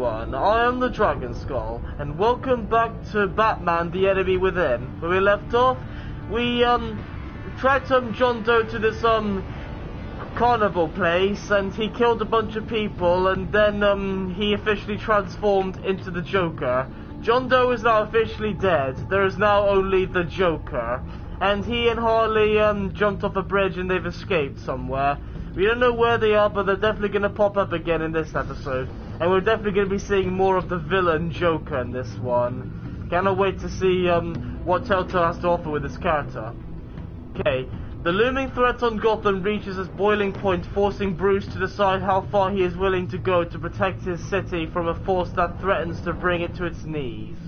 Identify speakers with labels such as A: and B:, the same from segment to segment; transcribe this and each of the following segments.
A: everyone, I am the Dragon Skull, and welcome back to Batman: The Enemy Within. Where we left off, we tracked John Doe to this carnival place, and he killed a bunch of people, and then he officially transformed into the Joker. John Doe is now officially dead. There is now only the Joker, and he and Harley jumped off a bridge and they've escaped somewhere. We don't know where they are, but they're definitely going to pop up again in this episode. And we're definitely going to be seeing more of the villain Joker in this one. Cannot wait to see what Telltale has to offer with this character. Okay, the looming threat on Gotham reaches its boiling point, forcing Bruce to decide how far he is willing to go to protect his city from a force that threatens to bring it to its knees.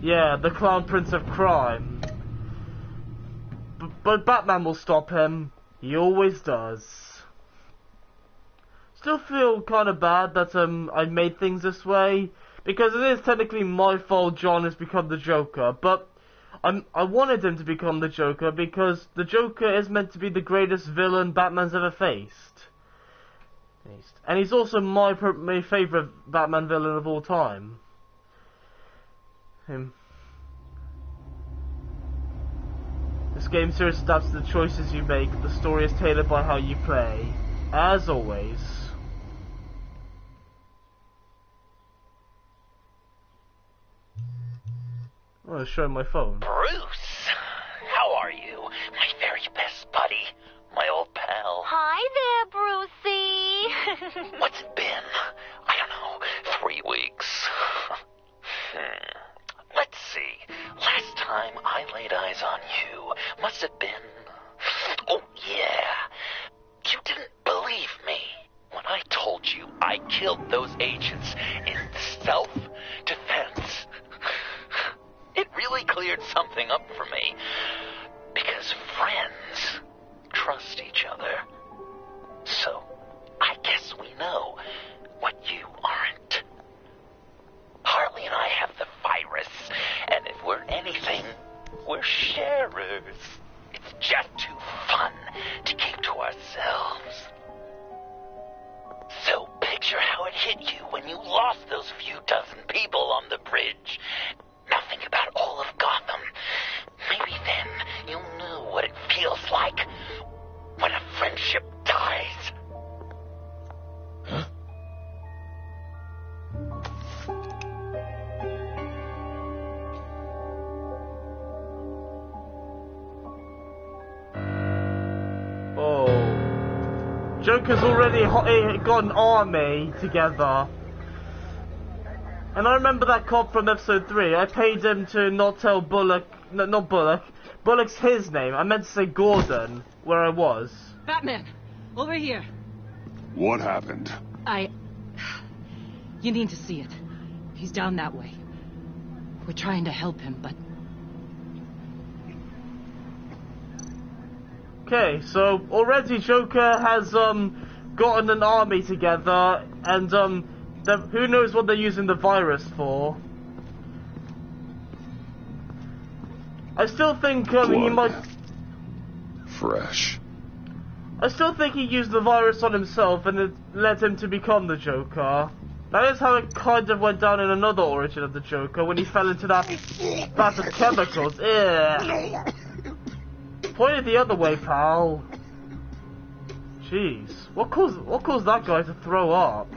A: Yeah, the Clown Prince of Crime. But Batman will stop him. He always does. Still feel kind of bad that I made things this way, because it is technically my fault John has become the Joker, but I wanted him to become the Joker because the Joker is meant to be the greatest villain Batman's ever faced. And he's also my favourite Batman villain of all time. This game series adapts to the choices you make. The story is tailored by how you play. As always. I'm gonna show my phone.
B: Bruce! How are you? My very best buddy. My old pal.
C: Hi there, Brucey.
B: What's it been? I don't know. 3 weeks. Let's see. Last time I laid eyes on you must have been... Oh, yeah. You didn't believe me when I told you I killed those agents in self-defense. It really cleared something up for me. Because friends trust each other. So, I guess we know what you aren't. Harley and I have the virus, and if we're anything, we're sharers. It's just too fun to keep to ourselves. So picture how it hit you when you lost those few dozen people on the bridge. Now think about all of Gotham. Maybe then you'll know what it feels like when a friendship dies. Huh?
A: Oh. Joker's already got an army together. And I remember that cop from episode 3. I paid him to not tell Bullock... No, not Bullock. Bullock's his name. I meant to say Gordon, where I was.
D: Batman! Over here!
E: What happened?
D: You need to see it. He's down that way. We're trying to help him, but...
A: Okay, so already Joker has gotten an army together, and who knows what they're using the virus for. I still think he might...
E: Fresh.
A: I still think he used the virus on himself and it led him to become the Joker. That is how it kind of went down in another origin of the Joker, when he fell into that vat of chemicals. Ugh. Point it the other way, pal. Jeez. What caused that guy to throw up?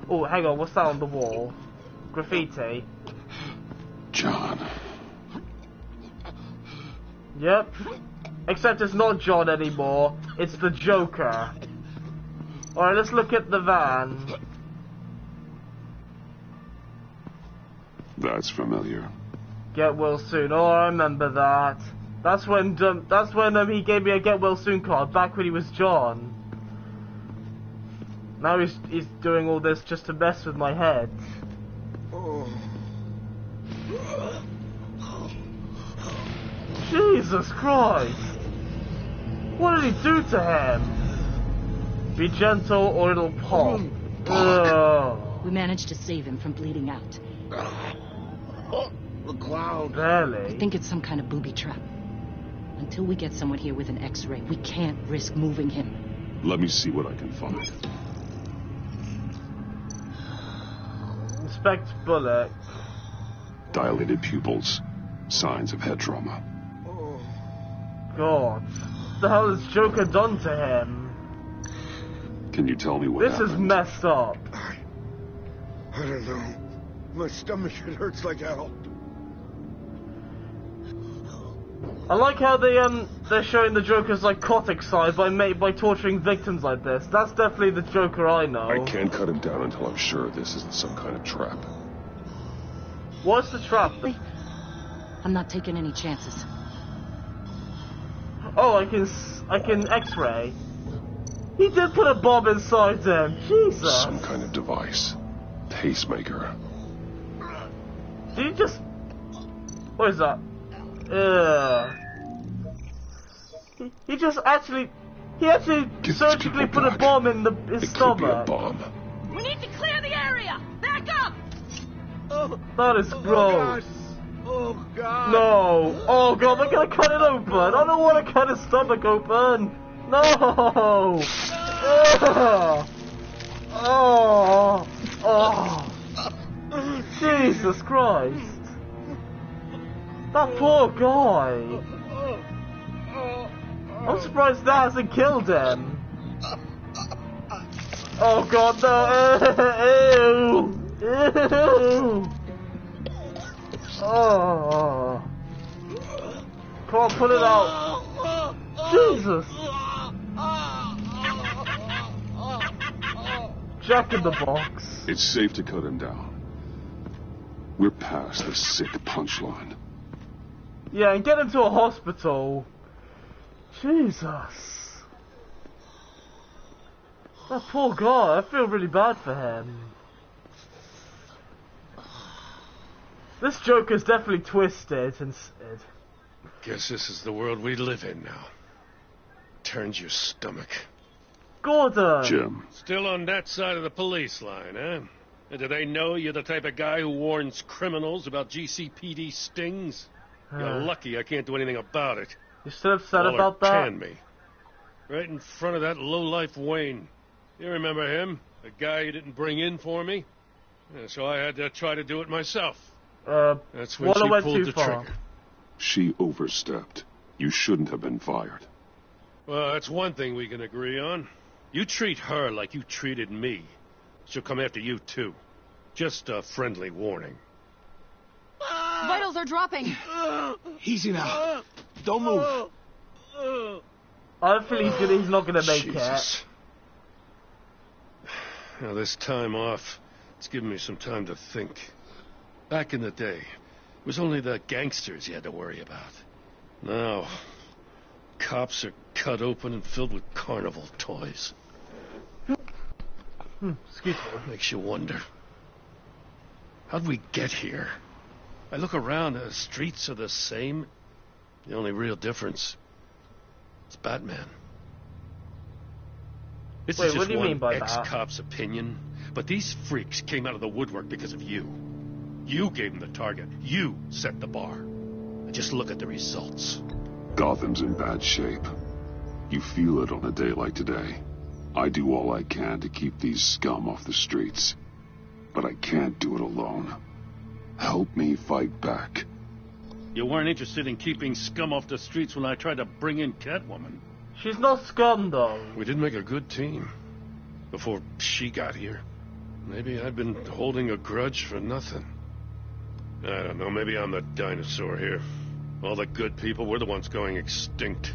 A: Oh, hang on, what's that on the wall? Graffiti.
E: John.
A: Yep. Except it's not John anymore, it's the Joker. Alright, let's look at the van.
E: That's familiar.
A: Get well soon. Oh, I remember that. That's when he gave me a get well soon card, back when he was John. Now he's doing all this just to mess with my head. Jesus Christ! What did he do to him? Be gentle or it'll pop. Ugh.
D: We managed to save him from bleeding out.
E: The cloud.
A: Barely.
D: I think it's some kind of booby trap. Until we get someone here with an X-ray, we can't risk moving him.
E: Let me see what I can find.
A: Suspect Bullock.
E: Dilated pupils. Signs of head trauma.
A: God. What the hell has Joker done to him?
E: Can you tell me what
A: This
E: happened?
A: is messed up.
C: I don't know. My stomach, it hurts like hell.
A: I like how they're showing the Joker's psychotic side by torturing victims like this. That's definitely the Joker I know.
E: I can't cut him down until I'm sure this isn't some kind of trap.
A: What's the trap?
D: I'm not taking any chances.
A: Oh, I can X-ray. He did put a bomb inside him. Jesus.
E: Some kind of device. Pacemaker.
A: Did he just... What is that? He just actually... He actually
E: Get
A: surgically
E: these people
A: put a
E: back.
A: bomb in his
E: It could be a
A: stomach.
E: bomb.
D: We need to clear the area! Back up!
A: That is gross.
C: Oh, God.
A: No. Oh, God, they're gonna cut it open. I don't want to cut his stomach open. No. Ugh. Oh. Oh. Jesus Christ. That poor guy. I'm surprised that hasn't killed him. Oh God, no! Ew! Ew! Oh! Come on, put it out! Jesus! Jack in the Box.
E: It's safe to cut him down. We're past the sick punchline.
A: Yeah, and get him to a hospital. Jesus. That poor guy, I feel really bad for him. This Joker's definitely twisted and...
F: Guess this is the world we live in now. Turns your stomach.
A: Gordon!
E: Jim,
F: Still on that side of the police line, eh? And do they know you're the type of guy who warns criminals about GCPD stings? You're lucky I can't do anything about it.
A: You still upset
F: Waller
A: about that?
F: canned me. Right in front of that lowlife Wayne. You remember him? The guy you didn't bring in for me? Yeah, so I had to try to do it myself. That's when
A: Waller
F: she
A: went
F: pulled
A: too
F: the
A: far.
F: trigger.
E: she overstepped. You shouldn't have been fired.
F: Well, that's one thing we can agree on. You treat her like you treated me. She'll come after you, too. Just a friendly warning.
D: Vitals are dropping.
C: Easy now. Don't move.
A: I feel he's not gonna make
F: Jesus. Now, this time off, it's given me some time to think. Back in the day, it was only the gangsters you had to worry about. Now, cops are cut open and filled with carnival toys.
A: Excuse me.
F: Makes you wonder. How'd we get here? I look around, the streets are the same. The only real difference is Batman. This
A: Wait,
F: is
A: what
F: just
A: do you mean
F: one
A: by that?
F: ex-cop's opinion, but these freaks came out of the woodwork because of you. You gave them the target. You set the bar. Just look at the results.
E: Gotham's in bad shape. You feel it on a day like today. I do all I can to keep these scum off the streets. But I can't do it alone. Help me fight back.
F: You weren't interested in keeping scum off the streets when I tried to bring in Catwoman.
A: She's not scum though.
F: We did make a good team. Before she got here. Maybe I'd been holding a grudge for nothing. I don't know, maybe I'm the dinosaur here. All the good people, we're the ones going extinct.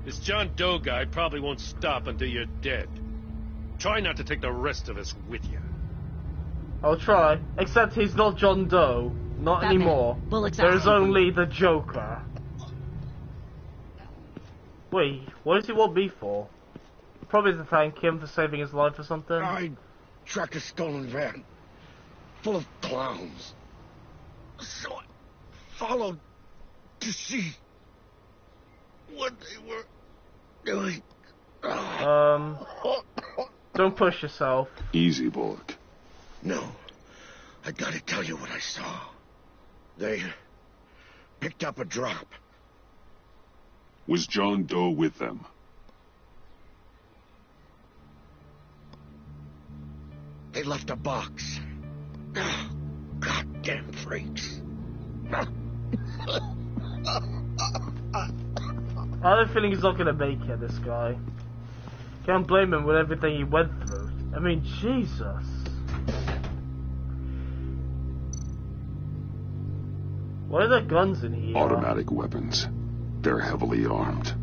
F: This John Doe guy probably won't stop until you're dead. Try not to take the rest of us with you.
A: I'll try. Except he's not John Doe. Not
D: Batman.
A: anymore.
D: Bullets
A: There's
D: out.
A: only the Joker. Wait, what does he want me for? Probably to thank him for saving his life or something.
C: I tracked a stolen van full of clowns. So I followed to see what they were doing.
A: Don't push yourself.
E: Easy, Bullock.
C: No, I gotta tell you what I saw. They picked up a drop.
E: Was John Doe with them?
C: They left a box. Oh, goddamn freaks.
A: I have a feeling he's not gonna make it, this guy. Can't blame him with everything he went through. I mean, Jesus. Why are there guns in here?
E: Automatic weapons. They're heavily armed.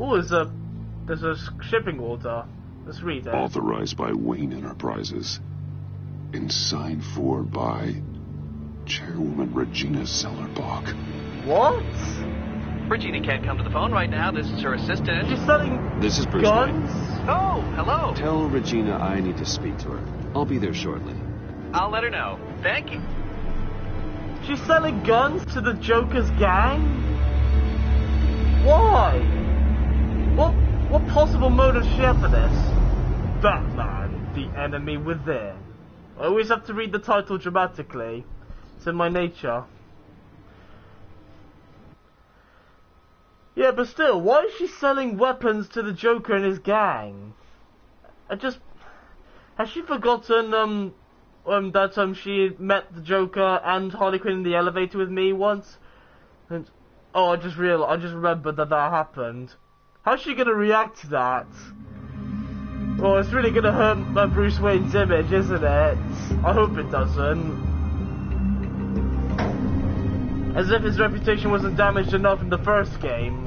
A: Oh, there's a shipping order. Let's read it.
E: Authorized by Wayne Enterprises. And signed for by Chairwoman Regina Zellerbach.
A: What?
G: Regina can't come to the phone right now. This is her assistant.
A: She's selling
H: This is Bruce
A: guns?
H: Wayne.
G: Oh, hello.
H: Tell Regina I need to speak to her. I'll be there shortly.
G: I'll let her know. Thank you.
A: She's selling guns to the Joker's gang? Why? What possible motive does she have for this? Batman, the enemy within. I always have to read the title dramatically. It's in my nature. Yeah, but still, why is she selling weapons to the Joker and his gang? Has she forgotten, that, she met the Joker and Harley Quinn in the elevator with me once? And, oh, I just remembered that happened. How's she gonna react to that? Oh, it's really gonna hurt Bruce Wayne's image, isn't it? I hope it doesn't. As if his reputation wasn't damaged enough in the first game.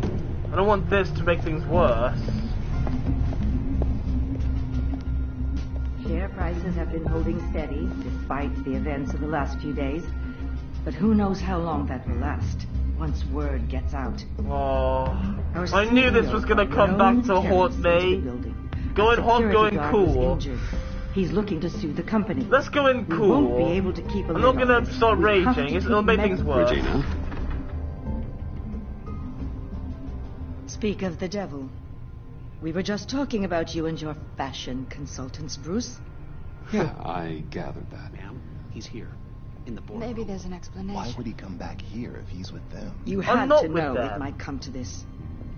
A: I don't want this to make things worse.
I: Share prices have been holding steady, despite the events of the last few days. But who knows how long that will last, once word gets out.
A: Oh, I knew this was gonna come back to haunt me. Going hot, going cool.
I: He's looking to sue the company.
A: Let's go in cool.
I: We won't be able to keep a
A: I'm not gonna start raging. It'll make things worse.
H: Regina?
I: Speak of the devil. We were just talking about you and your fashion consultants, Bruce.
H: Yeah, I gathered that.
J: Ma'am, he's here. In the boardroom.
K: Maybe there's an explanation.
L: Why would he come back here if he's with them?
I: You had to know it might come to this.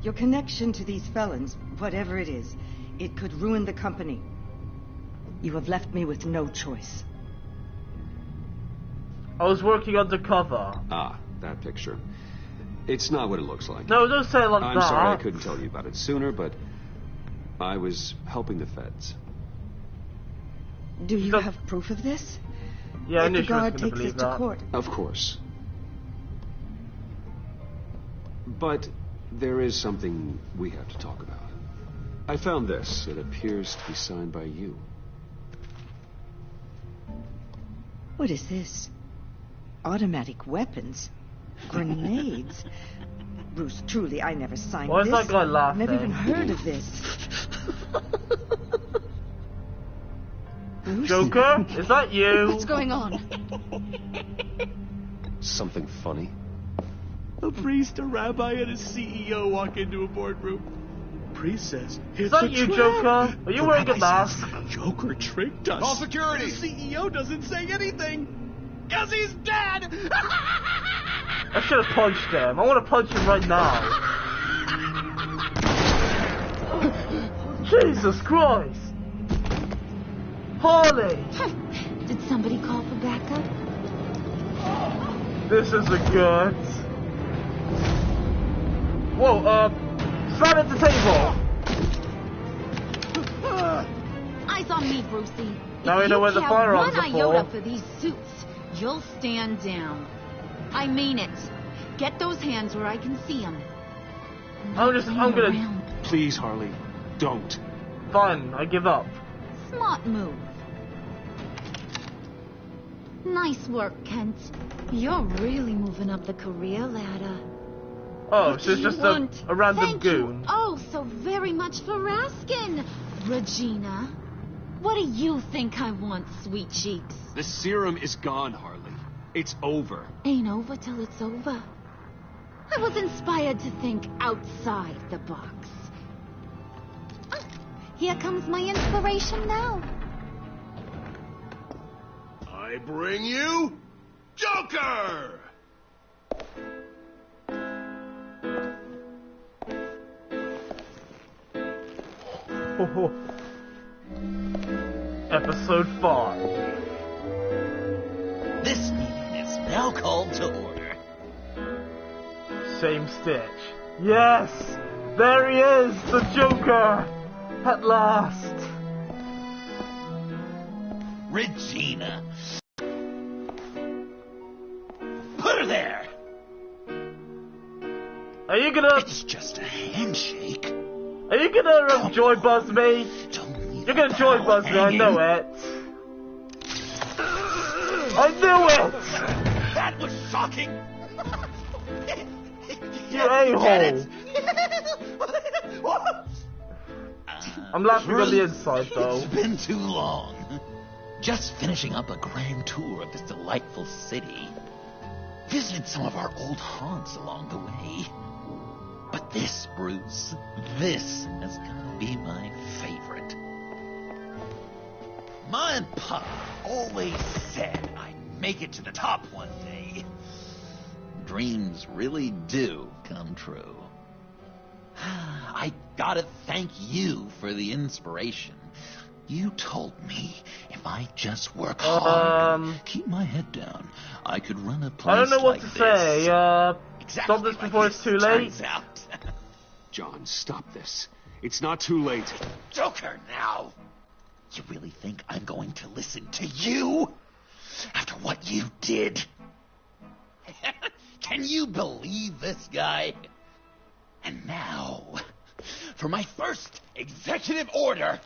I: Your connection to these felons, whatever it is, it could ruin the company. You have left me with no choice.
A: I was working undercover.
H: Ah, that picture. It's not what it looks like.
A: No, don't say it like
H: I'm
A: that.
H: sorry I couldn't tell you about it sooner, but I was helping the feds.
I: Do you have proof of this?
A: Yeah, I
I: if
A: knew
I: the
A: she was
I: guard
A: gonna
I: takes
A: believe
I: this to
A: that.
I: court.
H: Of course. But there is something we have to talk about. I found this. It appears to be signed by you.
I: What is this? Automatic weapons? Grenades? Bruce, truly, I never signed
A: Why is
I: this.
A: that guy laughing?
I: Never even heard of this. Bruce?
A: Joker, is that you?
K: What's going on?
H: Something funny?
J: A priest, a rabbi, and a CEO walk into a boardroom. Priest says,
A: Is that you, Joker? Are you wearing a mask?
J: Joker tricked us.
C: Call security.
J: The CEO doesn't say anything. Cause he's dead!
A: I should have punched him. I want to punch him right now. Jesus Christ! Harley!
K: Did somebody call for backup?
A: This isn't good. Whoa, slam at the table!
K: Eyes on me, Brucey.
A: Now we know where the firearms are
K: If you have one iota
A: for.
K: for these suits, you'll stand down. I mean it. Get those hands where I can see them.
A: I'm gonna...
J: Please, Harley, don't.
A: Fine, I give up.
K: Smart move. Nice work, Kent. You're really moving up the career ladder.
A: Oh, so it's just a random
K: Thank
A: goon.
K: you oh so very much for asking, Regina. What do you think I want, sweet cheeks?
J: The serum is gone, Harley. It's over.
K: Ain't over till it's over. I was inspired to think outside the box. Ah, here comes my inspiration now.
C: I bring you Joker!
A: Episode 5.
B: This meeting is now called to order.
A: Same Stitch. Yes! There he is! The Joker! At last!
B: Regina. Put her there!
A: Are you gonna...
B: It's just a handshake.
A: Are you gonna joy buzz me? You're gonna joy buzz me, I know it. I knew it!
B: That was shocking!
A: You a-hole! I'm laughing on the inside, though.
B: It's been too long. Just finishing up a grand tour of this delightful city. Visited some of our old haunts along the way. But this, Bruce, this has got to be my favorite. Ma and Pa always said I'd make it to the top one day. Dreams really do come true. I gotta thank you for the inspiration. You told me if I just work hard, keep my head down, I could run a place
A: I don't know what
B: like
A: to say.
B: Exactly
A: Stop this before it's too late.
H: John, stop this. It's not too late.
B: Joker, now! You really think I'm going to listen to you? After what you did? Can you believe this guy? And now, for my first executive order.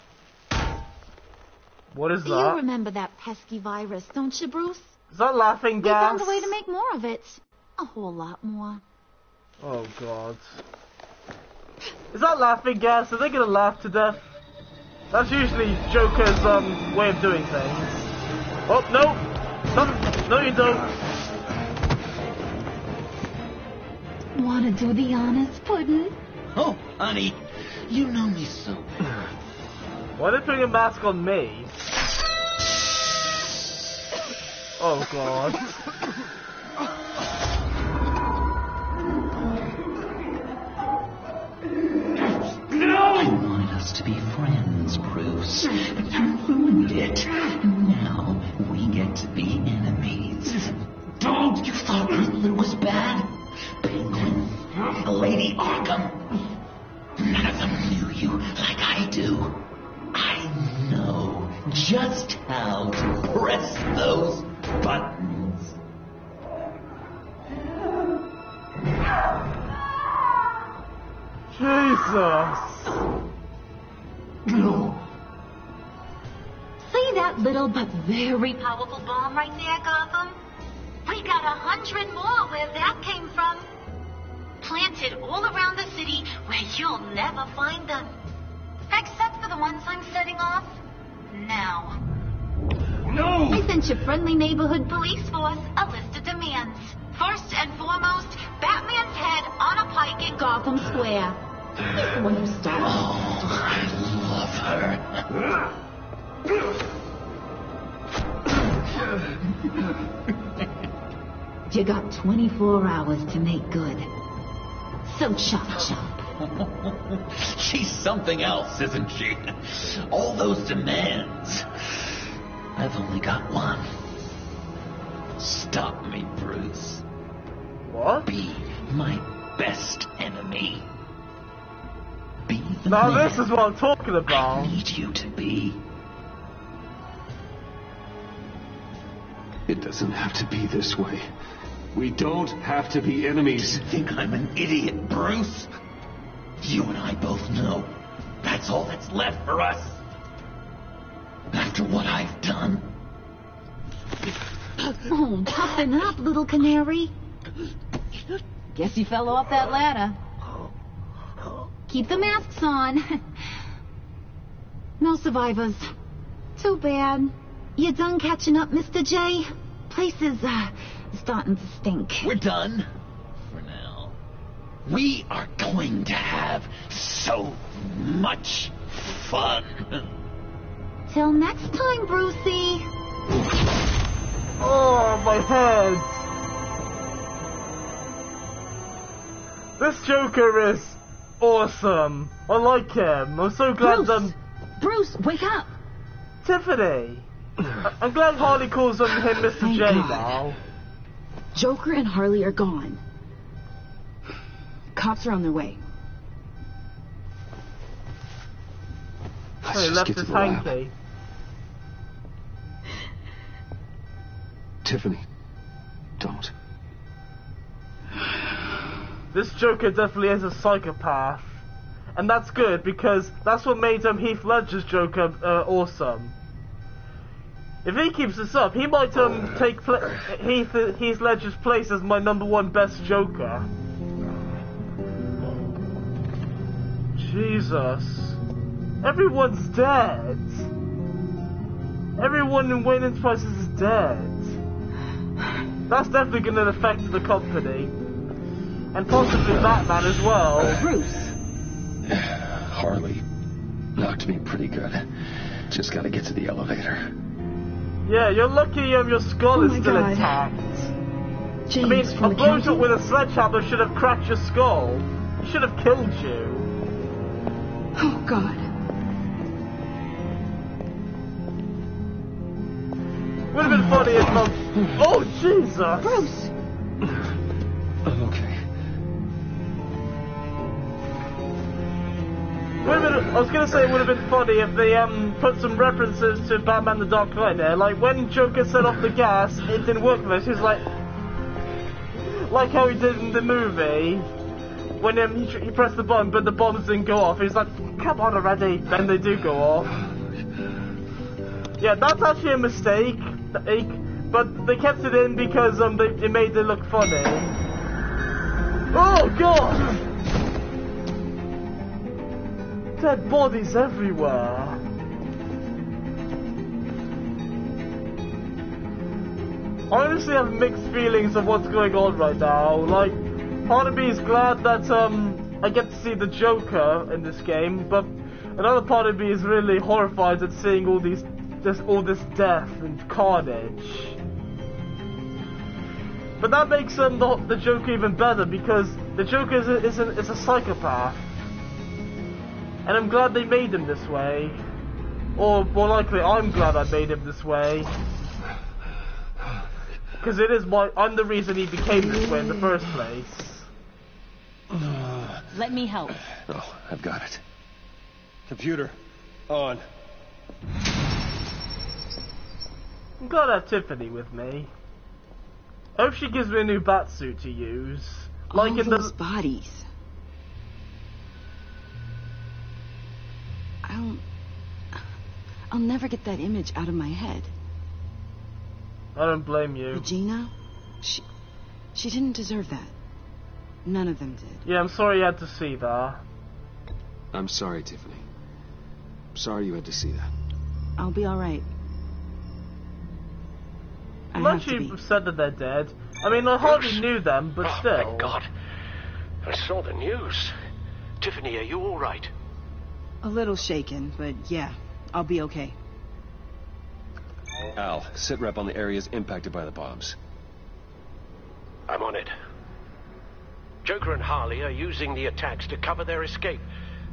A: What is that?
K: You remember that pesky virus, don't you, Bruce?
A: Is that laughing
K: We
A: gas?
K: found a way to make more of it. A whole lot more.
A: Oh, God. Is that laughing gas? Are they gonna laugh to death? That's usually Joker's, way of doing things. Oh, no! No, you don't.
K: Want to do the honors, Puddin'?
B: Oh, honey, you know me so well.
A: Why are they putting a mask on me? Oh, God.
B: I wanted us to be friends, Bruce, but you ruined it. And now we get to be enemies. Don't! You thought Riddler was bad? Penguin, Lady Arkham. None of them knew you like I do. I know just how to press those buttons.
A: Jesus!
K: See that little but very powerful bomb right there, Gotham? We got 100 more where that came from. Planted all around the city where you'll never find them. Except for the ones I'm setting off now.
B: No!
K: I sent your friendly neighborhood police force a list of demands. First and foremost, Batman's head on a pike in Gotham Square. He's the one who started.
B: Oh, I love her.
K: You got 24 hours to make good. So chop chop.
B: She's something else, isn't she? All those demands. I've only got one. Stop me, Bruce.
A: What?
B: Be my best enemy. Be the
A: Now
B: man
A: this is what I'm talking about.
B: I need you to be.
H: It doesn't have to be this way. We don't have to be enemies.
B: You think I'm an idiot, Bruce? You and I both know that's all that's left for us. After what I've done.
K: Oh, toughen up, little canary. Guess you fell off that ladder. Keep the masks on. No survivors. Too bad. You done catching up, Mr. J? Place is, starting to stink.
B: We're done. For now. We are going to have so much fun.
K: Till next time, Brucey.
A: Oh, my head! This Joker is awesome. I like him. I'm so glad
K: Bruce.
M: Bruce, wake up!
A: Tiffany! I'm glad Harley calls him Mr.
M: Thank
A: J
M: God.
A: now.
M: Joker and Harley are gone. Cops are on their way.
H: Let's
A: He
H: just
A: left
H: get to
A: his
H: the lab.
A: hanky.
H: Tiffany, don't.
A: This Joker definitely is a psychopath. And that's good, because that's what made Heath Ledger's Joker awesome. If he keeps this up, he might take Heath Ledger's place as my #1 best Joker. Jesus. Everyone's dead. Everyone in Wayne Enterprises is dead. That's definitely going to affect the company. And possibly Batman as well.
M: Bruce!
H: Harley knocked me pretty good. Just gotta get to the elevator.
A: Yeah, you're lucky your skull is still
M: God.
A: intact.
M: James,
A: I mean,
M: from
A: a
M: the
A: blowjob
M: county?
A: with a sledgehammer should have cracked your skull. It should have killed you.
M: Oh, God.
A: Would have been funny if Mom... Oh, Jesus!
M: Bruce!
H: I'm okay.
A: I was gonna say it would have been funny if they put some references to Batman the Dark Knight there. Like when Joker set off the gas, it didn't work for us. He was like how he did in the movie when he pressed the button, but the bombs didn't go off. He's like, "Come on already!" Then they do go off. Yeah, that's actually a mistake, but they kept it in because it made it look funny. Oh God! Dead bodies everywhere. I honestly have mixed feelings of what's going on right now. Like, part of me is glad that I get to see the Joker in this game, but another part of me is really horrified at seeing all this death and carnage. But that makes the Joker even better because the Joker is a psychopath. And I'm glad they made him this way. Or, more likely, I'm glad I made him this way. Because I'm the reason he became this way in the first place.
D: Let me help.
H: Oh, I've got it. Computer, on.
A: I'm glad I have Tiffany with me. I hope she gives me a new batsuit to use. Like
M: All
A: in
M: those
A: the...
M: bodies. I'll never get that image out of my head.
A: I don't blame you.
M: Regina? She didn't deserve that. None of them did.
A: Yeah, I'm sorry you had to see that.
H: I'm sorry, Tiffany. Sorry you had to see that.
M: I'll be alright.
A: I'm actually upset that they're dead. I mean, I hardly knew them, but still.
N: Thank God. I saw the news. Tiffany, are you all right?
M: A little shaken, but yeah, I'll be okay.
H: Al, sit rep on the areas impacted by the bombs.
N: I'm on it. Joker and Harley are using the attacks to cover their escape.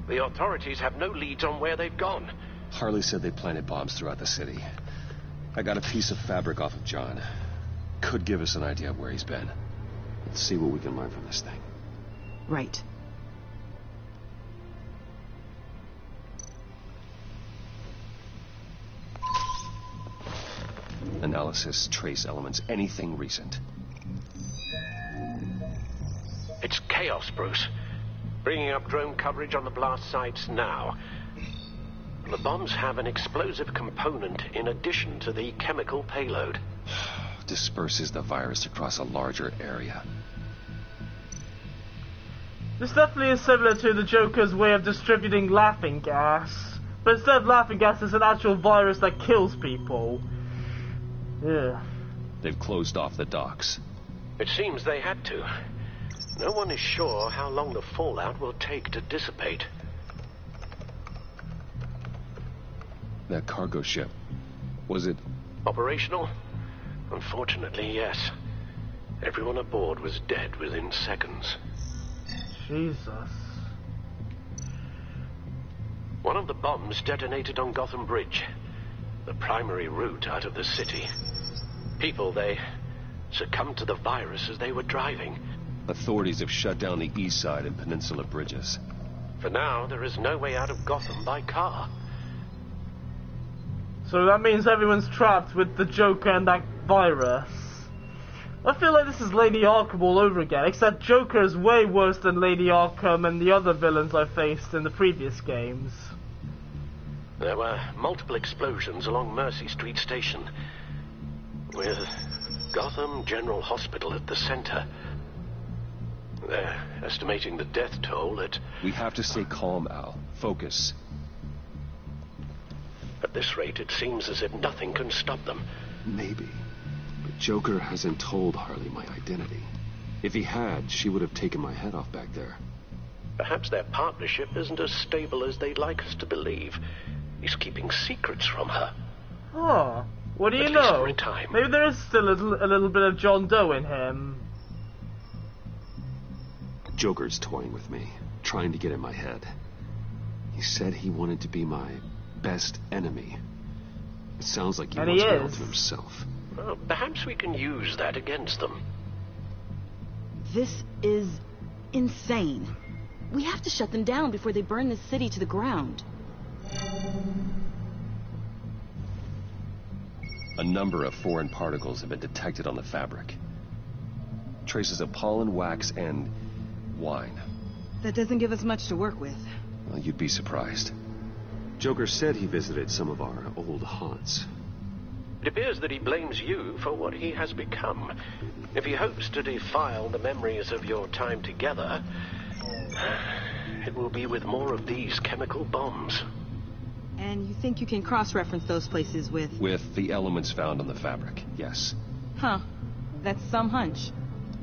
N: The authorities have no leads on where they've gone.
H: Harley said they planted bombs throughout the city. I got a piece of fabric off of John. Could give us an idea of where he's been. Let's see what we can learn from this thing.
M: Right.
H: Analysis, trace elements, anything recent.
N: It's chaos, Bruce. Bringing up drone coverage on the blast sites now. The bombs have an explosive component in addition to the chemical payload.
H: Disperses the virus across a larger area.
A: This definitely is similar to the Joker's way of distributing laughing gas. But instead of laughing gas, it's an actual virus that kills people. Yeah.
H: They've closed off the docks.
N: It seems they had to. No one is sure how long the fallout will take to dissipate.
H: That cargo ship, was it...
N: Operational? Unfortunately, yes. Everyone aboard was dead within seconds.
A: Jesus.
N: One of the bombs detonated on Gotham Bridge, the primary route out of the city. People, they succumbed to the virus as they were driving.
H: Authorities have shut down the east side and peninsula bridges.
N: For now, there is no way out of Gotham by car.
A: So that means everyone's trapped with the Joker and that virus. I feel like this is Lady Arkham all over again, except Joker is way worse than Lady Arkham and the other villains I faced in the previous games.
N: There were multiple explosions along Mercy Street Station, with Gotham General Hospital at the center. They're estimating the death toll at...
H: We have to stay calm, Al. Focus.
N: At this rate, it seems as if nothing can stop them.
H: Maybe. But Joker hasn't told Harley my identity. If he had, she would have taken my head off back there.
N: Perhaps their partnership isn't as stable as they'd like us to believe. He's keeping secrets from her.
A: Oh, what do you know?
N: At least for a time.
A: Maybe there is still a little bit of John Doe in him.
H: Joker's toying with me, trying to get in my head. He said he wanted to be my best enemy. It sounds like he wants me all to himself.
N: Well, perhaps we can use that against them.
M: This is insane. We have to shut them down before they burn this city to the ground.
H: A number of foreign particles have been detected on the fabric. Traces of pollen, wax, and wine.
M: That doesn't give us much to work with.
H: Well, you'd be surprised. Joker said he visited some of our old haunts.
N: It appears that he blames you for what he has become. If he hopes to defile the memories of your time together, it will be with more of these chemical bombs.
M: And you think you can cross-reference those places with...
H: With the elements found on the fabric, yes.
M: Huh. That's some hunch.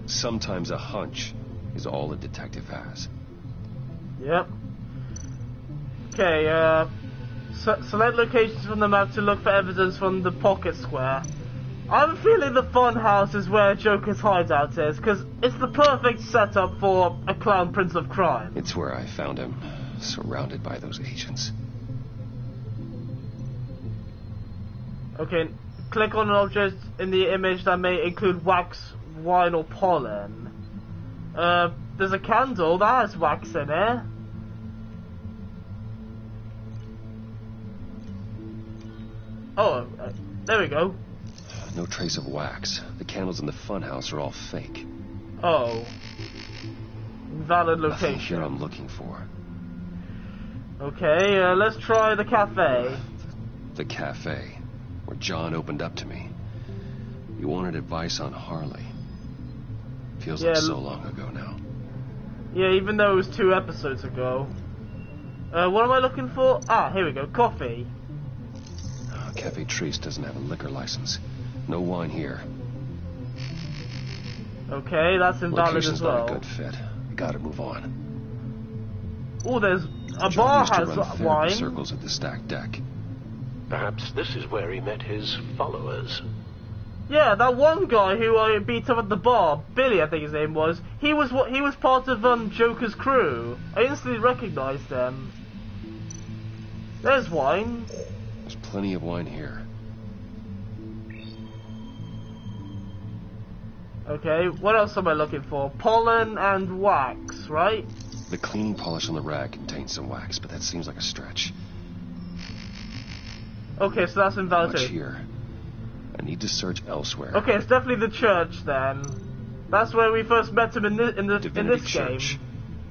H: Sometimes a hunch is all a detective has.
A: Yep. Okay, select locations from the map to look for evidence from the pocket square. I'm feeling the funhouse is where Joker's hideout is, because it's the perfect setup for a clown prince of crime.
H: It's where I found him, surrounded by those agents.
A: Okay, click on an object in the image that may include wax, wine, or pollen. There's a candle that has wax in it. Oh, there we go.
H: No trace of wax. The candles in the funhouse are all fake.
A: Oh. Valid location.
H: Nothing here I'm looking for.
A: Okay, let's try the cafe.
H: The cafe, where John opened up to me. He wanted advice on Harley. Feels like so long ago now.
A: Yeah, even though it was 2 episodes ago. What am I looking for? Ah, here we go. Coffee.
H: Cafe Triste doesn't have a liquor license. No wine here.
A: Okay, that's invalid
H: Location's
A: as well.
H: Not a good fit. We gotta move on.
A: Oh, there's a
H: John
A: bar
H: used to
A: has
H: run therapy
A: wine.
H: circles at the stacked deck.
N: Perhaps this is where he met his followers.
A: Yeah, that one guy who I beat up at the bar, Billy, I think his name was. He was part of Joker's crew. I instantly recognized him. There's wine.
H: There's plenty of wine here.
A: Okay, what else am I looking for? Pollen and wax, right?
H: The cleaning polish on the rag contains some wax, but that seems like a stretch.
A: Okay, so that's invalid
H: Much
A: too.
H: here. I need to search elsewhere.
A: Okay, it's definitely the church then. That's where we first met him in this
H: Church.
A: game.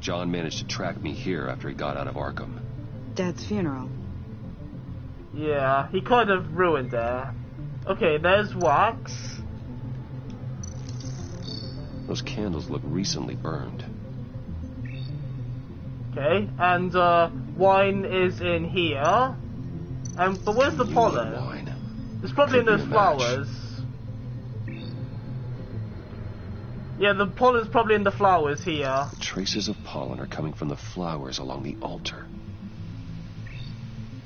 H: John managed to track me here after he got out of Arkham.
M: Dad's funeral.
A: Yeah, he kind of ruined there. Okay, there's wax.
H: Those candles look recently burned.
A: Okay, and wine is in here. But where's the pollen?
H: Wine.
A: It's probably in those flowers. Yeah, the pollen's probably in the flowers here.
H: The traces of pollen are coming from the flowers along the altar.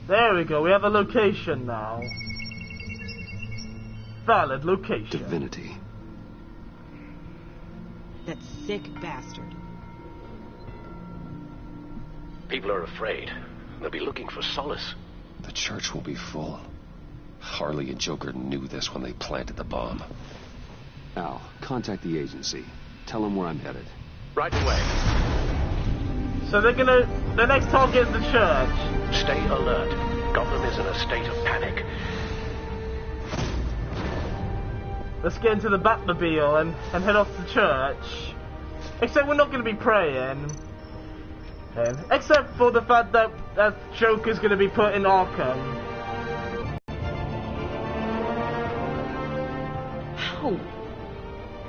A: There we go, we have a location now. Valid location.
H: Divinity.
M: That sick bastard.
N: People are afraid. They'll be looking for solace.
H: The church will be full. Harley and Joker knew this when they planted the bomb. Al, contact the agency. Tell them where I'm headed.
N: Right away.
A: So the next target is the church.
N: Stay alert. Gotham is in a state of panic.
A: Let's get into the Batmobile and head off to church. Except we're not going to be praying. Except for the fact that Joker's going to be put in Arkham.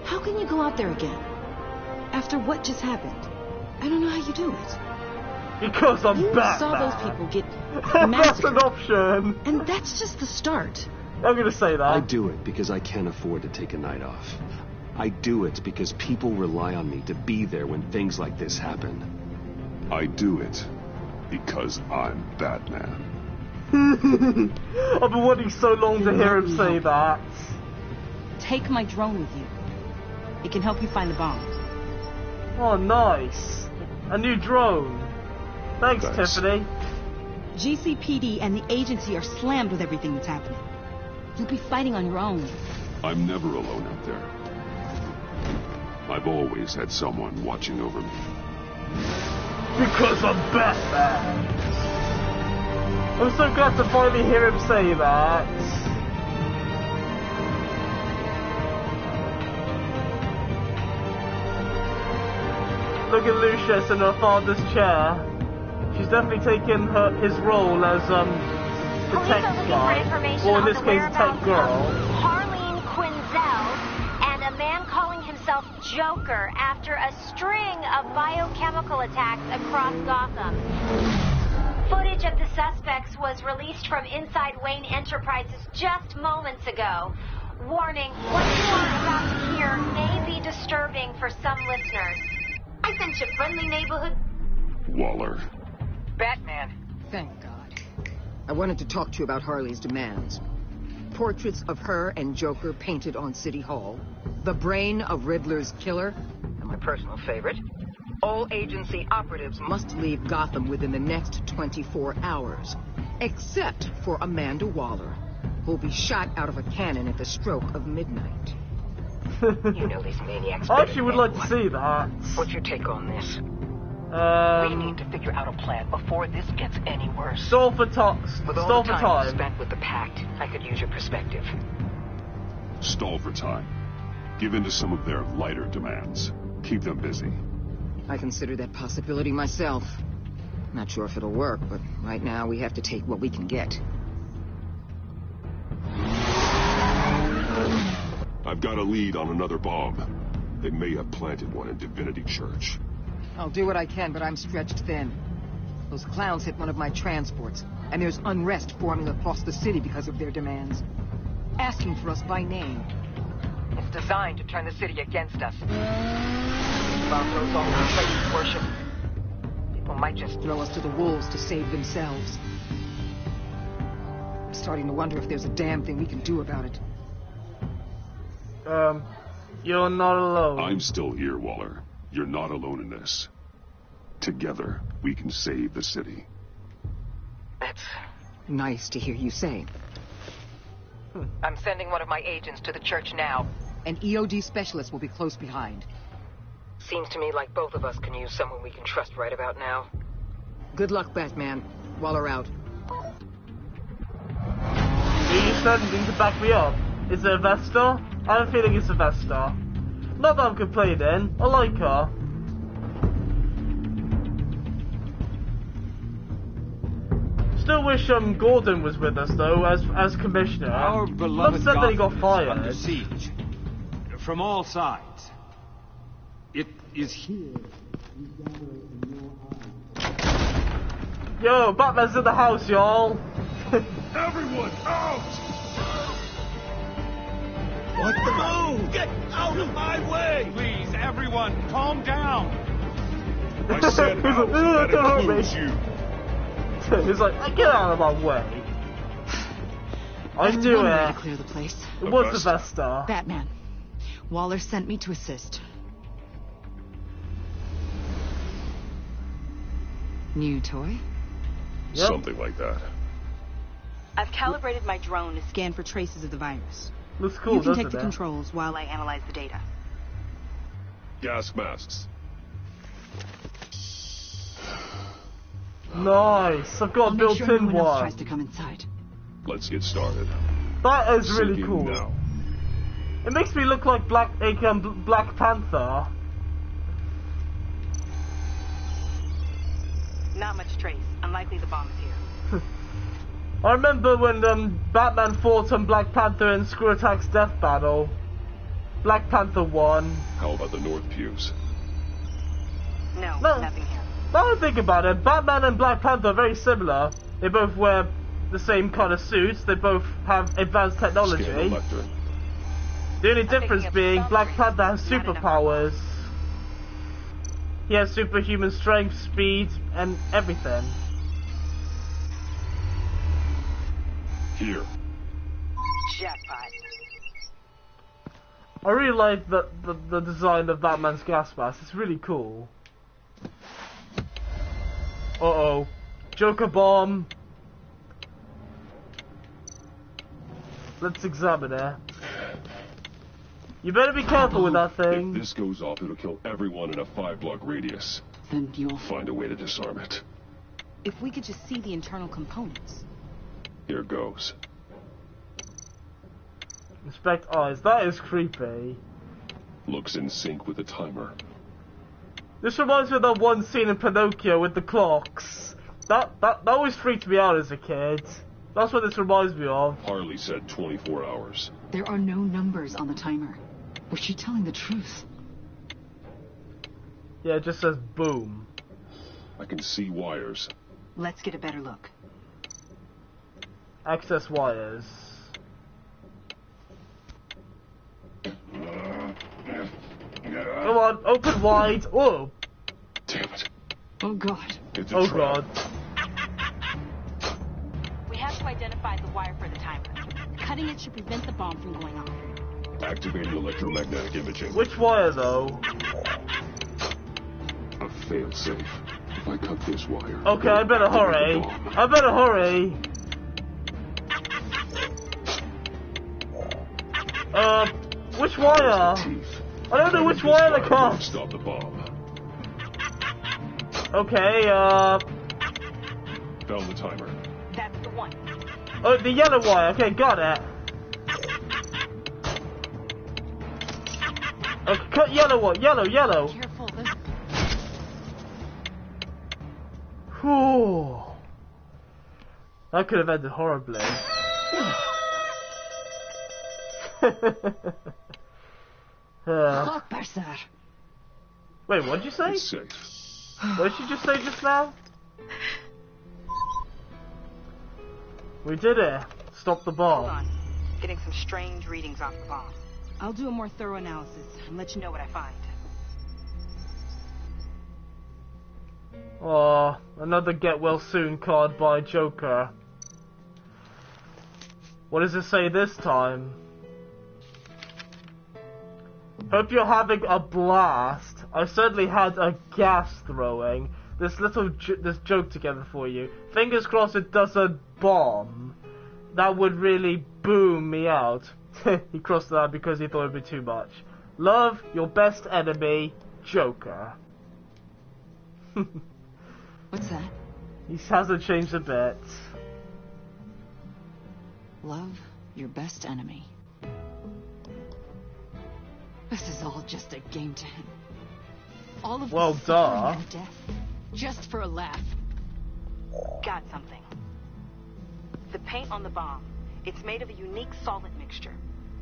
M: How can you go out there again? After what just happened? I don't know how you do it.
A: Because I'm Batman.
M: You saw those people get
A: That's
M: massacred.
A: an option.
M: And that's just the start.
A: I'm going to say that.
H: I do it because I can't afford to take a night off. I do it because people rely on me to be there when things like this happen.
E: I do it because I'm Batman.
A: I've been waiting so long to hear him say that.
M: Take my drone with you. It can help you find the bomb.
A: Oh, nice. A new drone. Thanks, Tiffany.
M: GCPD and the agency are slammed with everything that's happening. You'll be fighting on your own.
E: I'm never alone out there. I've always had someone watching over me.
A: Because I'm Batman. I'm so glad to finally hear him say that. Look at Lucius in her father's chair. She's definitely taken his role as the tech guy, or in this case, tech girl.
O: Harleen Quinzel and a man calling himself Joker after a string of biochemical attacks across Gotham. Footage of the suspects was released from inside Wayne Enterprises just moments ago. Warning, what you are about to hear may be disturbing for some listeners. I sent you friendly neighborhood.
E: Waller.
P: Batman.
Q: Thank God. I wanted to talk to you about Harley's demands. Portraits of her and Joker painted on City Hall. The brain of Riddler's killer. And my personal favorite. All agency operatives must leave Gotham within the next 24 hours. Except for Amanda Waller, who'll be shot out of a cannon at the stroke of midnight. You know these maniacs.
A: I actually would like to see that.
Q: What's your take on this? We need to figure out a plan before this gets any worse.
A: Stall for time.
Q: With all the time spent with the Pact, I could use your perspective.
E: Stall for time. Give in to some of their lighter demands. Keep them busy.
Q: I consider that possibility myself. Not sure if it'll work, but right now we have to take what we can get.
E: I've got a lead on another bomb. They may have planted one in Divinity Church.
Q: I'll do what I can, but I'm stretched thin. Those clowns hit one of my transports, and there's unrest forming across the city because of their demands. Asking for us by name. It's designed to turn the city against us. Bomb throws all the places worship. People might just throw us to the wolves to save themselves. I'm starting to wonder if there's a damn thing we can do about it.
A: You're not alone.
E: I'm still here, Waller. You're not alone in this. Together, we can save the city.
Q: That's nice to hear you say. I'm sending one of my agents to the church now. An EOD specialist will be close behind. Seems to me like both of us can use someone we can trust right about now. Good luck, Batman. Waller out.
A: Are you sending to back me up? Is it a Vesta? I have a feeling it's a Vesta. Not that I'm complaining. I like her. Still wish Gordon was with us though, as commissioner.
R: Our beloved
A: Not that he got
R: Gotham
A: fired.
R: is under siege from all sides. It is here.
A: Yo, Batman's in the house, y'all.
C: Everyone out! What the move? Get out of my way!
R: Please, everyone, calm down.
E: I said out, that includes you.
A: He's like, get out of my way. I do
M: one way
A: it.
M: to clear the place.
A: It was the Vesta.
M: Batman. Waller sent me to assist.
Q: New toy?
A: Yep.
E: Something like that.
M: I've calibrated my drone to scan for traces of the virus.
A: Looks cool,
M: you can
A: doesn't
M: take the
A: it?
M: controls while I analyze the data.
E: Gas masks.
A: Nice. I've got a built-in
M: no one else
A: one.
M: tries to come inside.
E: Let's get started.
A: That is really
E: Syncing
A: cool.
E: now.
A: It makes me look like Black Panther.
M: Not much trace. Unlikely the bomb is here.
A: I remember when Batman fought on Black Panther in Screw Attack's Death Battle. Black Panther won.
E: How about the North Pews?
M: No,
A: No.
M: nothing here.
A: Now I think about it, Batman and Black Panther are very similar. They both wear the same kind of suits. They both have advanced technology.
E: Scan the lectern.
A: The only difference being Black Panther has superpowers. He has superhuman strength, speed, and everything.
E: Here.
M: Jackpot.
A: I really like the design of Batman's gas mask. It's really cool. Uh-oh. Joker bomb. Let's examine it. You better be careful with that thing.
E: If this goes off, it'll kill everyone in a 5-block radius.
M: Then you'll
E: Find a way to disarm it.
M: If we could just see the internal components.
E: Here goes.
A: Inspect eyes. That is creepy.
E: Looks in sync with the timer.
A: This reminds me of that one scene in Pinocchio with the clocks. That always freaked me out as a kid. That's what this reminds me of.
E: Harley said 24 hours.
D: There are no numbers on the timer. Was she telling the truth?
A: Yeah, it just says boom.
E: I can see wires.
M: Let's get a better look.
A: Access wires. Come on, open wide. Oh.
E: Damn it.
D: Oh God.
E: It's a
A: Oh
E: trap.
A: God.
M: We have to identify the wire for the timer. Cutting it should prevent the bomb from going off.
E: Activating electromagnetic imaging.
A: Which wire though?
E: A failsafe. If I cut this wire...
A: Okay, I better hurry. I better hurry. Which wire? I don't know which wire to cut.
E: Stop the bomb.
A: Okay,
E: Found the timer.
M: That's the one.
A: oh, the yellow wire. Okay, got it. Okay, cut yellow one. Yellow.
D: Careful.
A: Whew. That could have ended horribly. Wait, what did you say?
E: It's safe.
A: What did you just say just now? We did it. Stop the bomb.
M: Hold on. Getting some strange readings off the bomb. I'll do a more thorough analysis and let you know what I find.
A: Oh, another get well soon card by Joker. What does it say this time? Hope you're having a blast. I certainly had a gas throwing this joke together for you. Fingers crossed it doesn't bomb. That would really boom me out. He crossed that out because he thought it'd be too much. Love, your best enemy, Joker.
D: What's that?
A: He hasn't changed a bit.
D: Love, your best enemy. This is all just a game to him. All of
A: Well,
D: this
A: duh.
D: suffering and death, just for a laugh.
M: Got something. The paint on the bomb. It's made of a unique solvent mixture.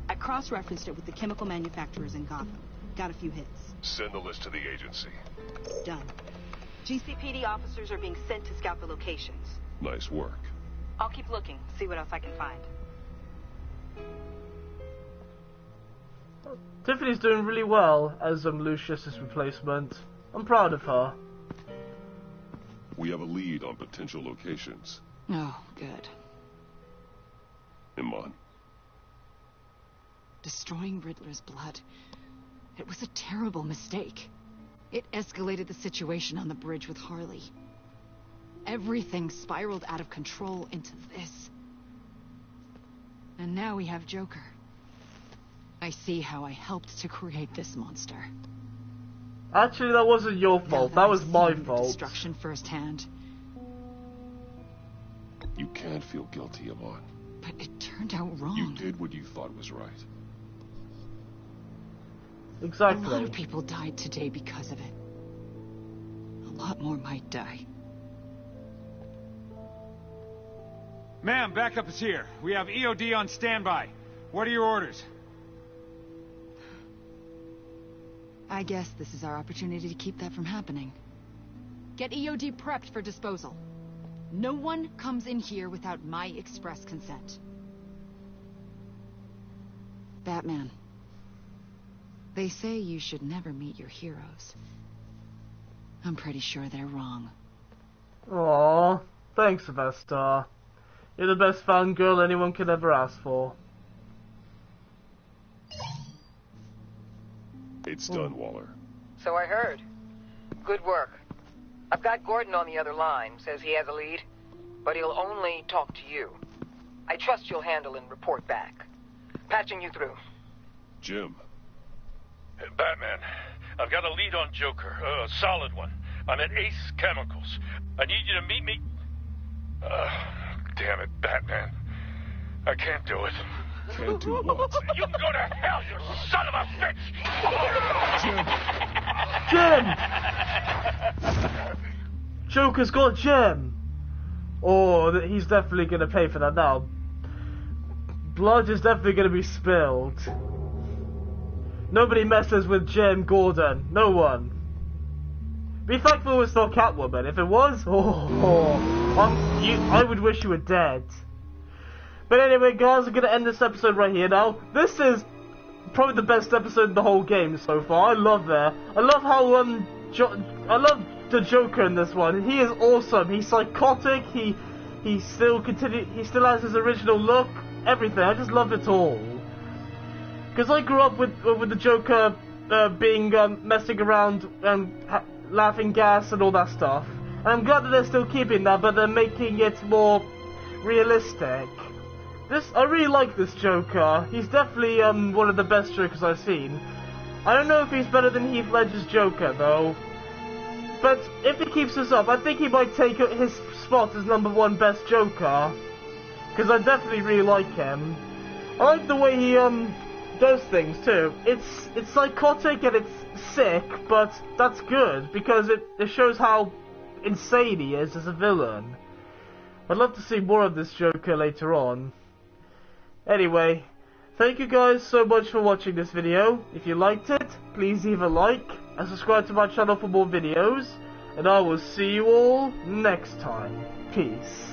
M: I cross-referenced it with the chemical manufacturers in Gotham. Got a few hits.
E: Send the list to the agency.
M: Done. GCPD officers are being sent to scout the locations.
E: Nice work.
M: I'll keep looking, see what else I can find.
A: Tiffany's doing really well as Lucius's replacement. I'm proud of her.
E: We have a lead on potential locations.
D: Oh, good.
E: Iman.
D: Destroying Riddler's blood. It was a terrible mistake. It escalated the situation on the bridge with Harley.
M: Everything spiraled out of control into this. And now we have Joker. I see how I helped to create this monster.
A: Actually, that wasn't your fault. That was my fault.
M: Destruction firsthand.
E: You can't feel guilty, Yvonne.
M: But it turned out wrong.
E: You did what you thought was right.
A: Exactly.
M: A lot of people died today because of it. A lot more might die.
R: Ma'am, backup is here. We have EOD on standby. What are your orders?
M: I guess this is our opportunity to keep that from happening. Get EOD prepped for disposal. No one comes in here without my express consent. Batman. They say you should never meet your heroes. I'm pretty sure they're wrong.
A: Aww, thanks, Vestar. You're the best fangirl anyone could ever ask for.
E: It's done, Waller.
Q: So I heard. Good work. I've got Gordon on the other line. Says he has a lead, but he'll only talk to you. I trust you'll handle and report back. Patching you through.
F: Jim. Hey, Batman, I've got a lead on Joker, a solid one. I'm at Ace Chemicals. I need you to meet me... damn it, Batman. I can't do it.
E: Can't do what?
F: You can go to hell, you son of a bitch!
A: Jim! Joker's got Jim! Oh, he's definitely gonna pay for that now. Blood is definitely gonna be spilled. Nobody messes with Jim Gordon. No one. Be thankful it's not Catwoman. If it was, I would wish you were dead. But anyway, guys, I'm gonna end this episode right here now. This is probably the best episode in the whole game so far. I love it. I love how I love the Joker in this one. He is awesome. He's psychotic. He still has his original look. Everything. I just love it all. Because I grew up with the Joker being messing around and laughing gas and all that stuff. And I'm glad that they're still keeping that, but they're making it more realistic. I really like this Joker. He's definitely one of the best Jokers I've seen. I don't know if he's better than Heath Ledger's Joker though. But if he keeps this up, I think he might take his spot as #1 best Joker. Because I definitely really like him. I like the way he does things too. It's psychotic and it's sick, but that's good because it shows how insane he is as a villain. I'd love to see more of this Joker later on. Anyway, thank you guys so much for watching this video. If you liked it, please leave a like and subscribe to my channel for more videos. And I will see you all next time. Peace.